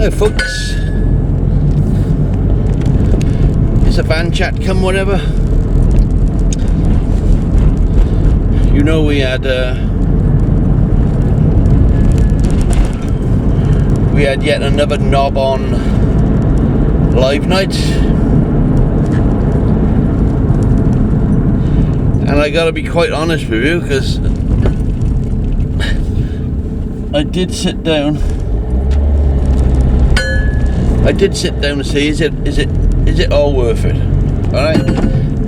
Hi folks, it's a van chat come whatever. You know we had yet another knob on live night, and I gotta be quite honest with you, because I did sit down and say, is it all worth it? All right,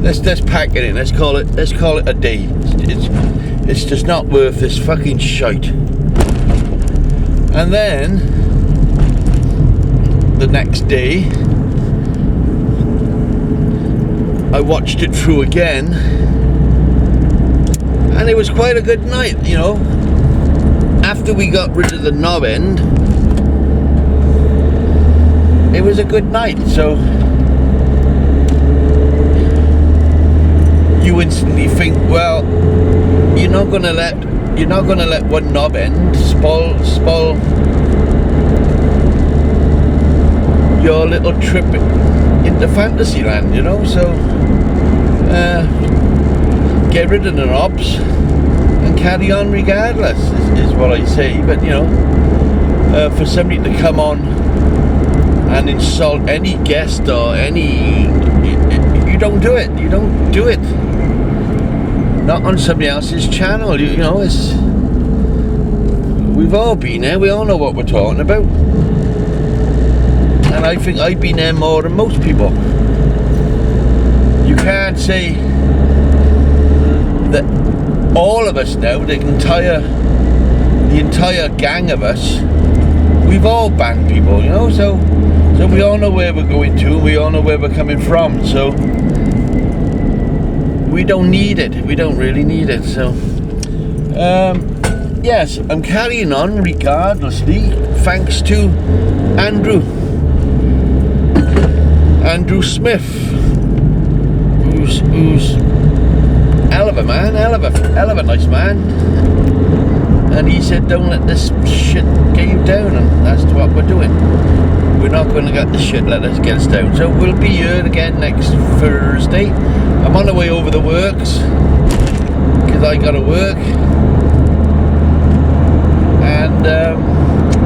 let's pack it in. Let's call it a day. It's just not worth this fucking shite. And then the next day, I watched it through again, and it was quite a good night, you know. After we got rid of the knob end, it was a good night. So you instantly think, well, you're not gonna let one knob end spoil your little trip into Fantasyland, you know. So get rid of the knobs and carry on regardless, is what I say. But you know, for somebody to come on and insult any guest or any, you don't do it. You don't do it. Not on somebody else's channel. You know, it's, we've all been there. We all know what we're talking about. And I think I've been there more than most people. You can't say that all of us now, the entire gang of us, we've all banned people, you know. So we all know where we're going to. We all know where we're coming from. So we don't need it. We don't really need it. So yes, I'm carrying on regardlessly, thanks to Andrew Smith, who's hell of a man, hell of a nice man. And he said, don't let this shit get you down, and that's what we're doing. We're not going to let the shit let us get us down. So we'll be here again next Thursday. I'm on the way over the works, because I gotta work. And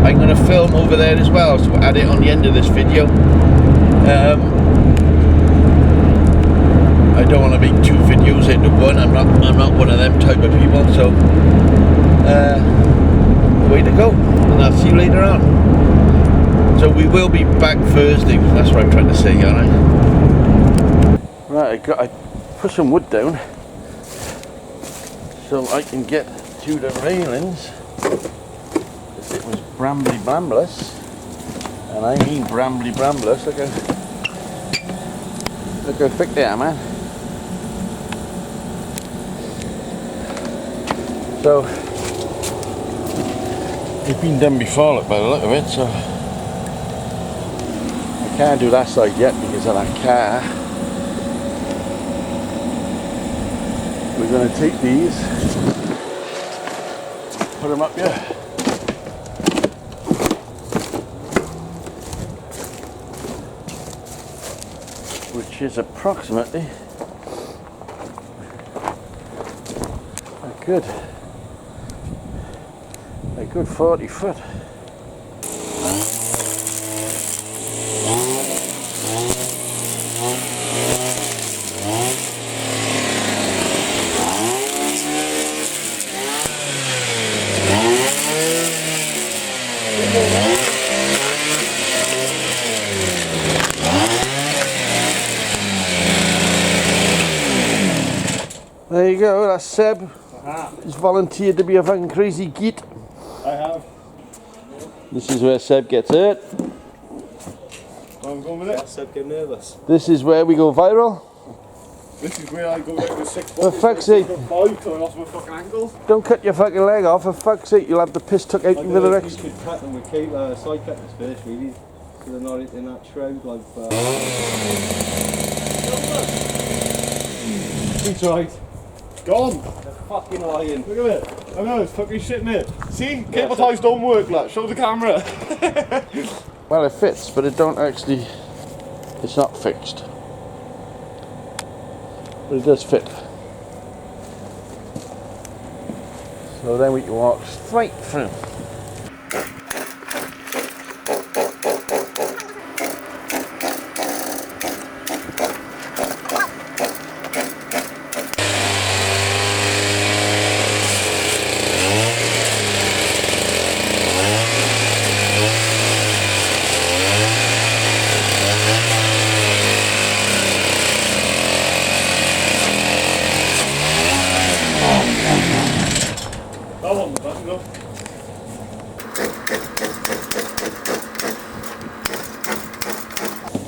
I'm going to film over there as well, so we'll add it on the end of this video. I don't want to make two videos into one. I'm not one of them type of people. So way to go, and I'll see you later on. So we will be back Thursday. That's what I'm trying to say, aren't I? Right, I put some wood down so I can get to the railings. It was brambly brambless, and I mean brambly brambless. Look how thick they are, man. So it's been done before, look, by the look of it. So I can't do that side yet because of that car. We're going to take these, put them up here. Which is approximately a good 40 foot. There you go, that's Seb. He's volunteered to be a fucking crazy git. I have. This is where Seb gets hurt. I'm going with it. Seb get nervous. This is where we go viral. This is where I go right with 6 For fuck's sake. I lost my fucking ankle. Don't cut your fucking leg off, for fuck's sake. You'll have the piss took out you for the next. You could cut them with side cutters first, really. So they're not in that shroud like. It's right. Gone. They're fucking lying. Look at it. I know, it's fucking shit in it. See? Cable ties don't work, like. Show the camera. Well, it fits, but it don't actually, it's not fixed. But it does fit. So then we can walk straight through.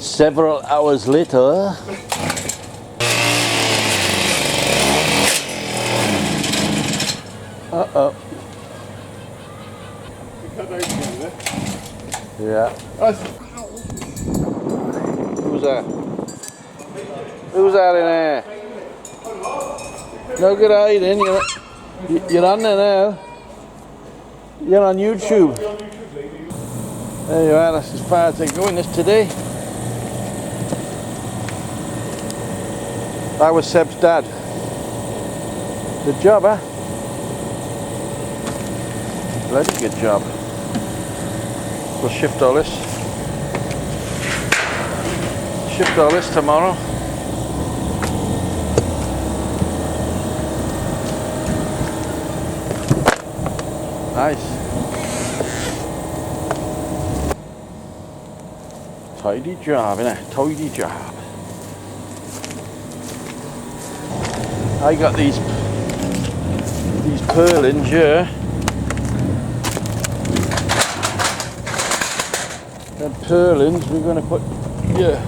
Several hours later, yeah. Who's that? Who's that in there? No good hiding. You're on there now. You're on YouTube. There you are. That's as far as they're going this today. That was Seb's dad. Good job, huh? Bloody good job. We'll shift all this. Shift all this tomorrow. Nice. Tidy job, innit? Tidy job. I got these purlins here. And purlins we're going to put here.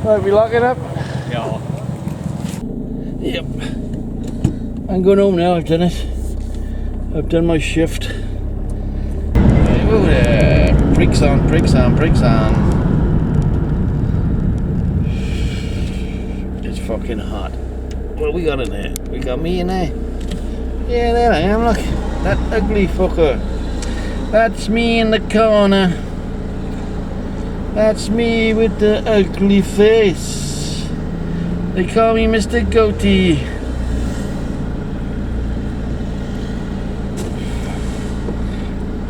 Right, we lock it up? Yeah. Yep. I'm going home now, I've done it. I've done my shift. Oh there. Brakes on, brakes on, brakes on. Fucking hot. What we got in there? We got me in there. Yeah, there I am, look. That ugly fucker. That's me in the corner. That's me with the ugly face. They call me Mr. Goatee.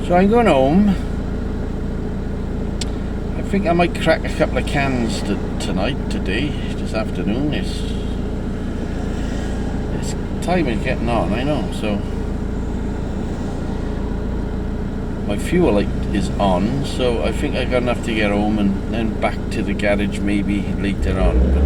So I'm going home. I think I might crack a couple of cans today, this afternoon. It's time is getting on, I know, so my fuel light is on, so I think I'm gonna have to get home and then back to the garage maybe later on. But